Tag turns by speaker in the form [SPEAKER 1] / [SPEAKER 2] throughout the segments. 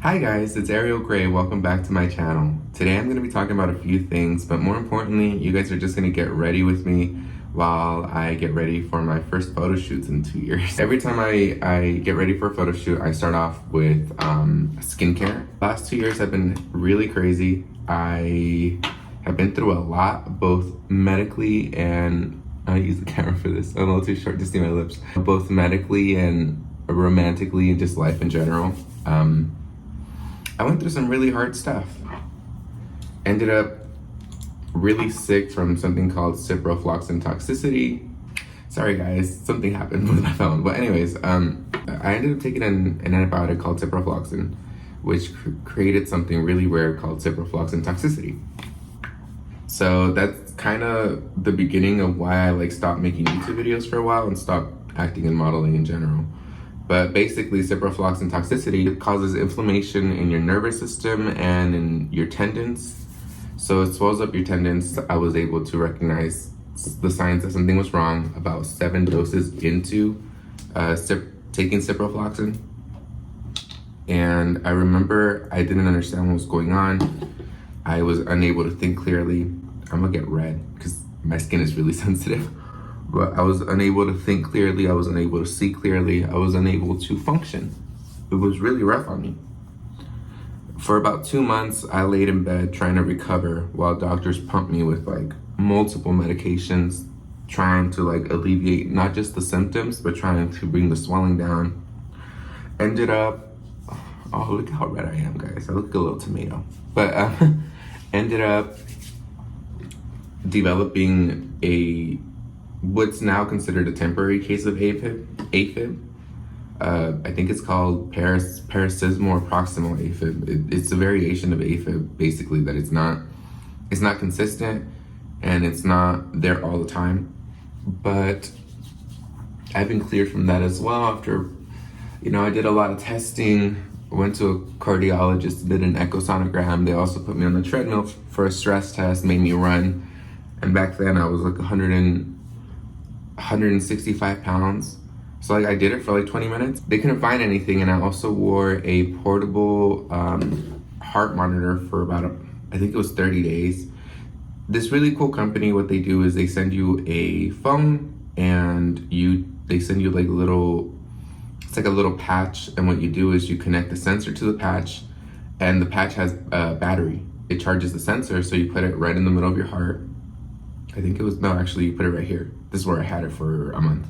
[SPEAKER 1] Hi guys, it's Ariel Grey. Welcome back to my channel. Today I'm going to be talking about a few things, but more importantly, you guys are just going to get ready with me while I get ready for my first photo shoots in 2 years. Every time I get ready for a photo shoot, I start off with skincare. Last 2 years have been really crazy. I have been through a lot, both medically and, I use the camera for this, I'm a little too short to see my lips, both medically and romantically and just life in general. I went through some really hard stuff. Ended up really sick from something called Ciprofloxicantoxicity. Sorry guys, something happened with my phone. But anyways, I ended up taking an antibiotic called ciprofloxacin, which created something really rare called ciprofloxacin. So that's kind of the beginning of why I stopped making YouTube videos for a while and stopped acting and modeling in general. But basically, ciprofloxacin causes inflammation in your nervous system and in your tendons. So it swells up your tendons. I was able to recognize the signs that something was wrong about 7 doses into taking ciprofloxacin. And I remember I didn't understand what was going on. I was unable to think clearly. I'm gonna get red because my skin is really sensitive. But I was unable to think clearly, I was unable to see clearly, I was unable to function. It was really rough on me. For about 2 months, I laid in bed trying to recover while doctors pumped me with multiple medications, trying to alleviate not just the symptoms, but trying to bring the swelling down. Ended up, oh look how red I am guys, I look like a little tomato. But ended up developing what's now considered a temporary case of AFib. I think it's called paroxysmal or proximal AFib. It's a variation of AFib, basically, that it's not consistent and it's not there all the time. But I've been cleared from that as well after, I did a lot of testing. I went to a cardiologist, did an echosonogram. They also put me on the treadmill for a stress test, made me run. And back then I was 165 pounds. So I did it for 20 minutes. They couldn't find anything, and I also wore a portable heart monitor for about, I think it was 30 days. This really cool company, what they do is they send you a phone and they send you it's like a little patch, and what you do is you connect the sensor to the patch, and the patch has a battery. It charges the sensor, so you put it right in the middle of your heart. I think it was, no, actually you put it right here. This is where I had it for a month.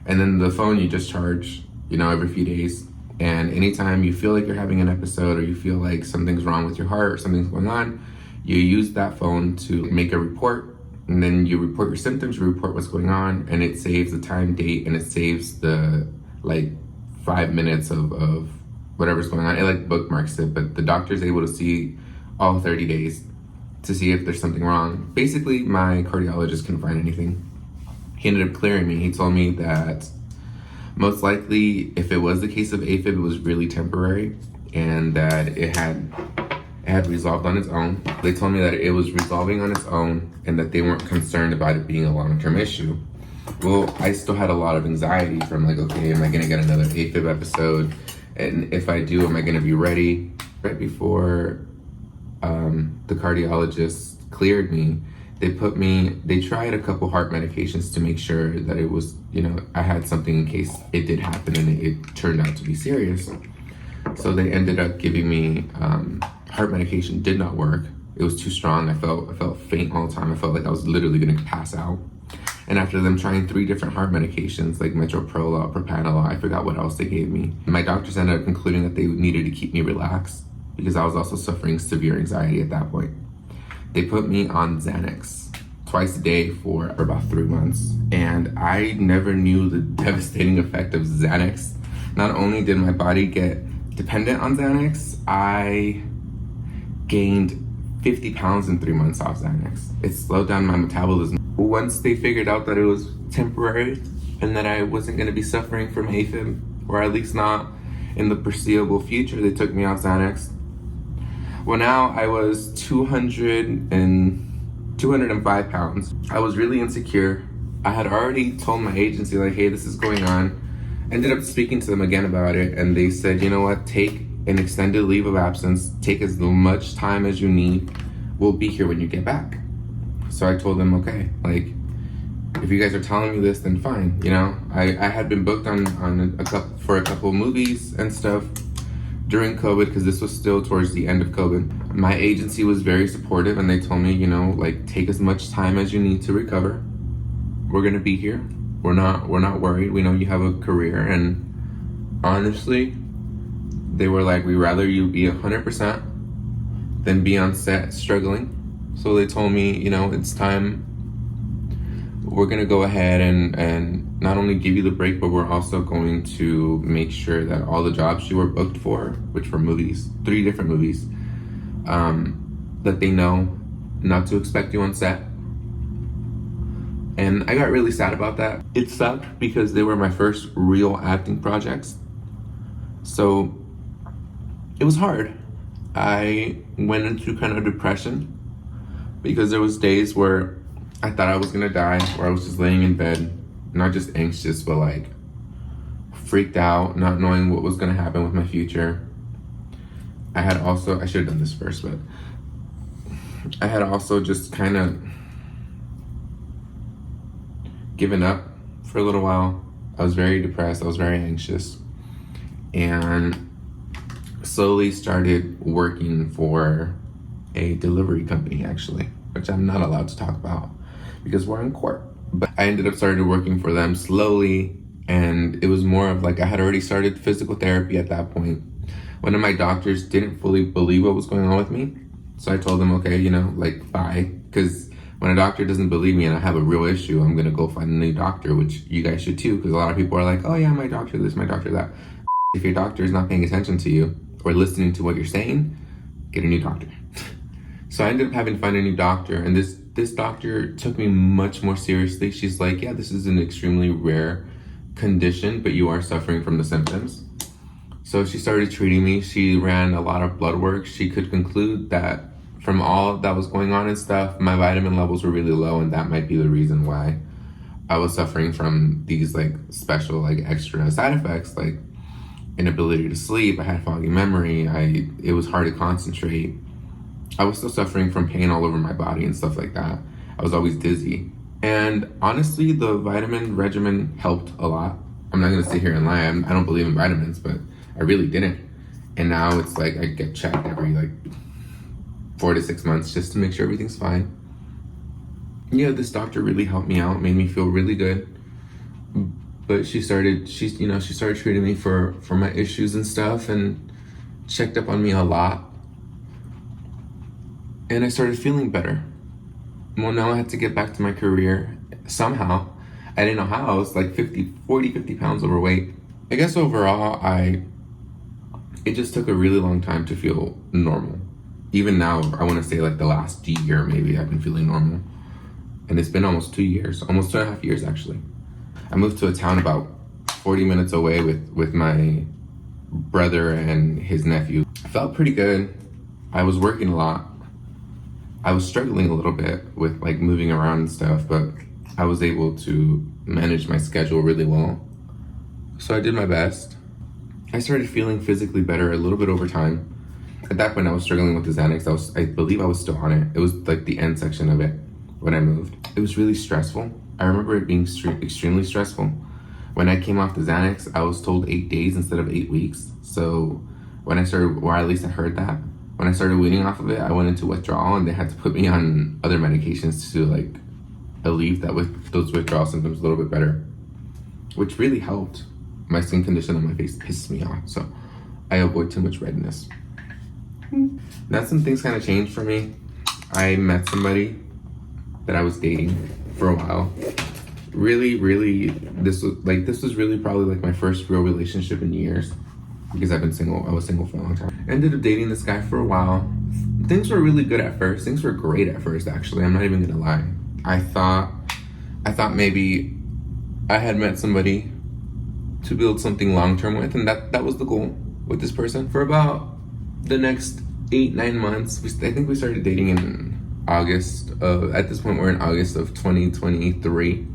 [SPEAKER 1] And then the phone you just charge, every few days. And anytime you feel like you're having an episode or you feel like something's wrong with your heart or something's going on, you use that phone to make a report. And then you report your symptoms, you report what's going on, and it saves the time, date, and it saves the 5 minutes of whatever's going on. It bookmarks it, but the doctor's able to see all 30 days to see if there's something wrong. Basically, my cardiologist couldn't find anything. He ended up clearing me. He told me that most likely, if it was the case of AFib, it was really temporary and that it had resolved on its own. They told me that it was resolving on its own and that they weren't concerned about it being a long-term issue. Well, I still had a lot of anxiety from okay, am I gonna get another AFib episode? And if I do, am I gonna be ready? Right before the cardiologist cleared me, they tried a couple heart medications to make sure that it was, I had something in case it did happen and it turned out to be serious. So they ended up giving me heart medication. Did not work. It was too strong. I felt faint all the time. I felt like I was literally gonna pass out. And after them trying 3 different heart medications like metoprolol, propranolol, I forgot what else they gave me. My doctors ended up concluding that they needed to keep me relaxed because I was also suffering severe anxiety at that point. They put me on Xanax twice a day for about 3 months. And I never knew the devastating effect of Xanax. Not only did my body get dependent on Xanax, I gained 50 pounds in 3 months off Xanax. It slowed down my metabolism. Once they figured out that it was temporary and that I wasn't gonna be suffering from AFib, or at least not in the foreseeable future, they took me off Xanax. Well, now I was 205 pounds. I was really insecure. I had already told my agency hey, this is going on. Ended up speaking to them again about it, and they said, you know what, take an extended leave of absence. Take as much time as you need. We'll be here when you get back. So I told them, okay, like, if you guys are telling me this, then fine. You know, I had been booked on for a couple movies and stuff during COVID, because this was still towards the end of COVID. My agency was very supportive, and they told me, you know, like, take as much time as you need to recover. We're gonna be here. We're not worried. We know you have a career. And honestly, they were like, we'd rather you be 100% than be on set struggling. So they told me, you know, it's time. We're gonna go ahead and not only give you the break, but we're also going to make sure that all the jobs you were booked for, which were movies, 3 different movies, that they know not to expect you on set. And I got really sad about that. It sucked because they were my first real acting projects. So it was hard. I went into kind of depression because there was days where I thought I was gonna die, where I was just laying in bed, not just anxious, but like freaked out, not knowing what was gonna happen with my future. I should have done this first, but I had also just kind of given up for a little while. I was very depressed, I was very anxious, and slowly started working for a delivery company, actually, which I'm not allowed to talk about because we're in court. But I ended up starting working for them slowly, and it was more of like I had already started physical therapy at that point. One of my doctors didn't fully believe what was going on with me, so I told them, okay, you know, like, bye, because when a doctor doesn't believe me and I have a real issue, I'm gonna go find a new doctor, which you guys should too, because a lot of people are like, oh yeah, my doctor this, my doctor that. If your doctor is not paying attention to you or listening to what you're saying, get a new doctor. So I ended up having to find a new doctor, and this doctor took me much more seriously. She's like, yeah, this is an extremely rare condition, but you are suffering from the symptoms. So she started treating me. She ran a lot of blood work. She could conclude that from all that was going on and stuff, my vitamin levels were really low, and that might be the reason why I was suffering from these like special, like extra side effects, like inability to sleep. I had foggy memory. It was hard to concentrate. I was still suffering from pain all over my body and stuff like that. I was always dizzy. And honestly, the vitamin regimen helped a lot. I'm not gonna sit here and lie. I don't believe in vitamins, but I really didn't. And now it's like I get checked every like 4 to 6 months just to make sure everything's fine. Yeah, this doctor really helped me out, made me feel really good. But she started treating me for my issues and stuff, and checked up on me a lot. And I started feeling better. Well, now I had to get back to my career somehow. I didn't know how. I was like 50 pounds overweight. I guess overall, it just took a really long time to feel normal. Even now, I want to say like the last year, maybe I've been feeling normal. And it's been almost 2 years, almost 2.5 years actually. I moved to a town about 40 minutes away with my brother and his nephew. I felt pretty good. I was working a lot. I was struggling a little bit with like moving around and stuff, but I was able to manage my schedule really well. So I did my best. I started feeling physically better a little bit over time. At that point, I was struggling with the Xanax. I believe I was still on it. It was like the end section of it when I moved. It was really stressful. I remember it being extremely stressful. When I came off the Xanax, I was told 8 days instead of 8 weeks. So when I started, or at least I heard that, when I started weaning off of it, I went into withdrawal, and they had to put me on other medications to like alleviate that with those withdrawal symptoms a little bit better, which really helped. My skin condition on my face pisses me off, so I avoid too much redness. Now some things kind of changed for me. I met somebody that I was dating for a while. Really, this was really probably like my first real relationship in years, because I've been single. I was single for a long time. I ended up dating this guy for a while. Things were really good at first. Things were great at first, actually. I'm not even gonna lie. I thought maybe I had met somebody to build something long-term with, and that was the goal with this person. For about the next 8-9 months, I think we started dating in August of, at this point we're in August of 2023.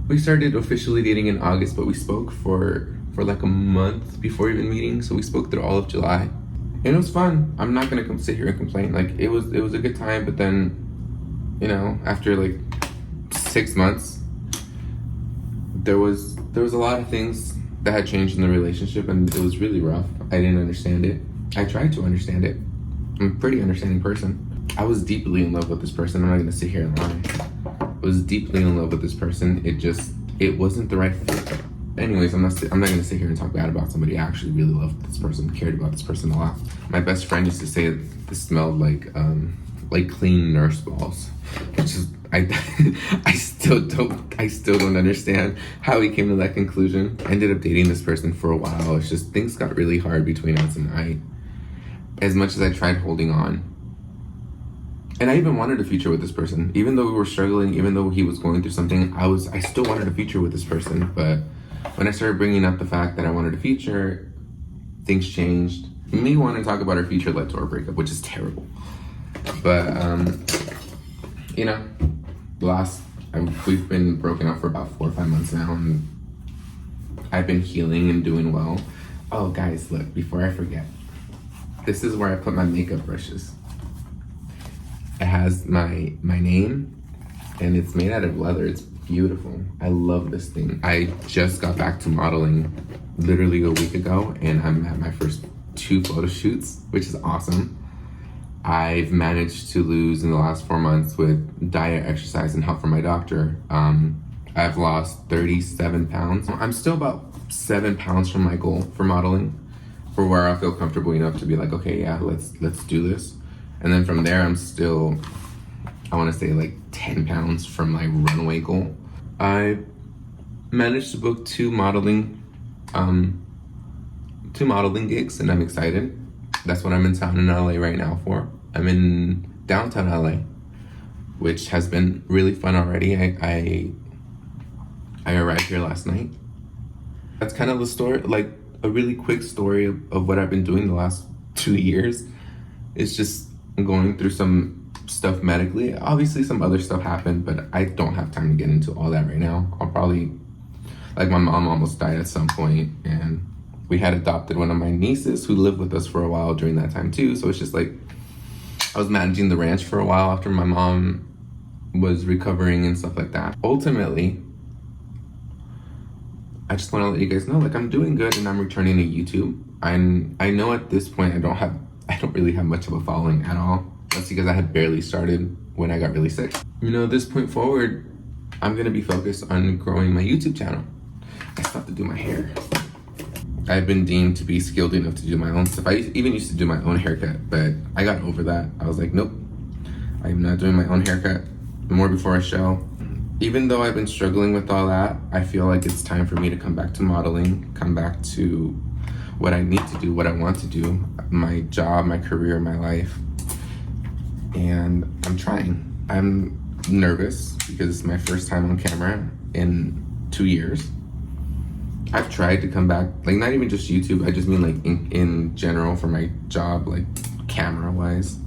[SPEAKER 1] We started officially dating in August, but we spoke for for like a month before even meeting. So we spoke through all of July. And it was fun. I'm not gonna sit here and complain. Like it was a good time, but then, you know, after like 6 months, there was a lot of things that had changed in the relationship, and it was really rough. I didn't understand it. I tried to understand it. I'm a pretty understanding person. I was deeply in love with this person. I'm not gonna sit here and lie. I was deeply in love with this person. It wasn't the right fit. Anyways, I'm not gonna sit here and talk bad about somebody. I actually really loved this person, cared about this person a lot. My best friend used to say this smelled like clean nurse balls, which is I still don't understand how he came to that conclusion. I ended up dating this person for a while. It's just things got really hard between us, and as much as I tried holding on, and I even wanted a future with this person, even though we were struggling, even though he was going through something, I still wanted a future with this person. But when I started bringing up the fact that I wanted a future, things changed. Me wanting to talk about our future led to our breakup, which is terrible. But you know, we've been broken up for about 4 or 5 months now, and I've been healing and doing well. Oh, guys, look, before I forget, this is where I put my makeup brushes. It has my name, and it's made out of leather. It's beautiful. I love this thing. I just got back to modeling literally a week ago, and I'm at my first 2 photo shoots, which is awesome. I've managed to lose in the last 4 months with diet, exercise, and help from my doctor. I've lost 37 pounds. I'm still about 7 pounds from my goal for modeling, for where I feel comfortable enough to be like, okay, yeah, let's do this. And then from there, I'm still, I want to say like 10 pounds from my runway goal. I managed to book 2 modeling gigs, and I'm excited. That's what I'm in town in LA right now for. I'm in downtown LA, which has been really fun already. I arrived here last night. That's kind of the story, like a really quick story of what I've been doing the last 2 years. It's just going through some stuff medically. Obviously some other stuff happened, but I don't have time to get into all that right now. I'll probably, like my mom almost died at some point, and we had adopted one of my nieces who lived with us for a while during that time too. So it's just like, I was managing the ranch for a while after my mom was recovering and stuff like that. Ultimately, I just want to let you guys know, like, I'm doing good and I'm returning to YouTube. I know at this point I don't really have much of a following at all. That's because I had barely started when I got really sick. You know, this point forward, I'm gonna be focused on growing my YouTube channel. I still have to do my hair. I've been deemed to be skilled enough to do my own stuff. I even used to do my own haircut, but I got over that. I was like, nope, I'm not doing my own haircut. More before a show. Even though I've been struggling with all that, I feel like it's time for me to come back to modeling, come back to what I need to do, what I want to do, my job, my career, my life. And I'm trying. I'm nervous because it's my first time on camera in 2 years. I've tried to come back, like not even just YouTube, I just mean like in general for my job, like camera wise.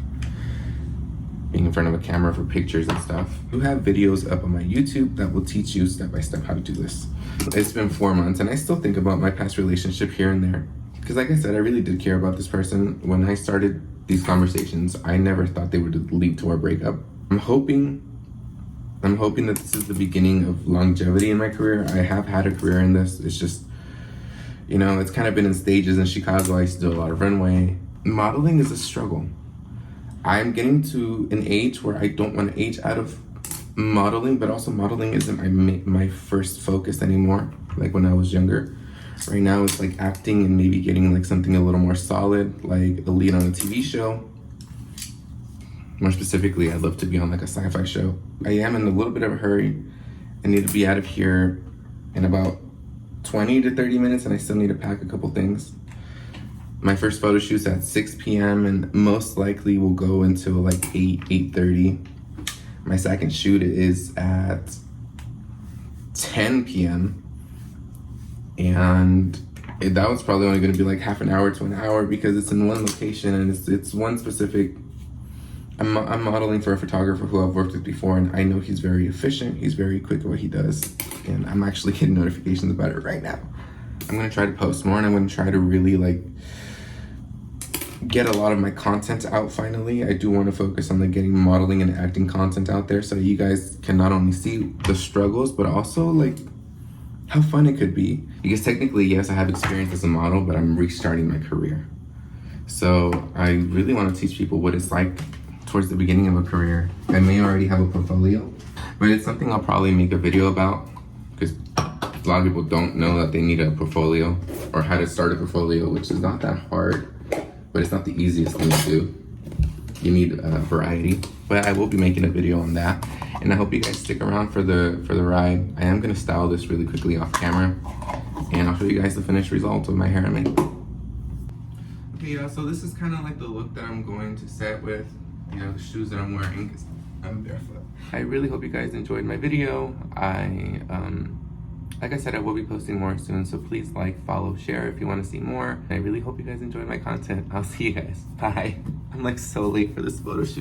[SPEAKER 1] Being in front of a camera for pictures and stuff. I have videos up on my YouTube that will teach you step by step how to do this. It's been 4 months and I still think about my past relationship here and there. Because like I said, I really did care about this person. When I started these conversations, I never thought they would lead to our breakup. I'm hoping that this is the beginning of longevity in my career. I have had a career in this. It's just, you know, it's kind of been in stages. In Chicago, I used to do a lot of runway. Modeling is a struggle. I'm getting to an age where I don't want to age out of modeling, but also modeling isn't my first focus anymore, like when I was younger. Right now, it's like acting and maybe getting like something a little more solid, like a lead on a TV show. More specifically, I'd love to be on like a sci-fi show. I am in a little bit of a hurry. I need to be out of here in about 20 to 30 minutes, and I still need to pack a couple things. My first photo shoot's at 6 p.m. and most likely will go until like 8:30. My second shoot is at 10 p.m. And that was probably only gonna be like half an hour to an hour because it's in one location and it's one specific. I'm modeling for a photographer who I've worked with before, and I know he's very efficient. He's very quick at what he does, and I'm actually getting notifications about it right now. I'm gonna try to post more, and I'm gonna try to really like get a lot of my content out finally. I do want to focus on like getting modeling and acting content out there so that you guys can not only see the struggles, but also like how fun it could be. Because technically, yes, I have experience as a model, but I'm restarting my career. So I really want to teach people what it's like towards the beginning of a career. I may already have a portfolio, but it's something I'll probably make a video about, because a lot of people don't know that they need a portfolio or how to start a portfolio, which is not that hard, but it's not the easiest thing to do. You need variety, but I will be making a video on that, and I hope you guys stick around for the ride. I am gonna style this really quickly off camera, and I'll show you guys the finished result of my hair and makeup. Okay, yeah, so this is kind of like the look that I'm going to set with, you know, the shoes that I'm wearing, because I'm barefoot. I really hope you guys enjoyed my video. Like I said, I will be posting more soon, so please like, follow, share if you want to see more. I really hope you guys enjoyed my content. I'll see you guys. Bye. I'm like so late for this photo shoot.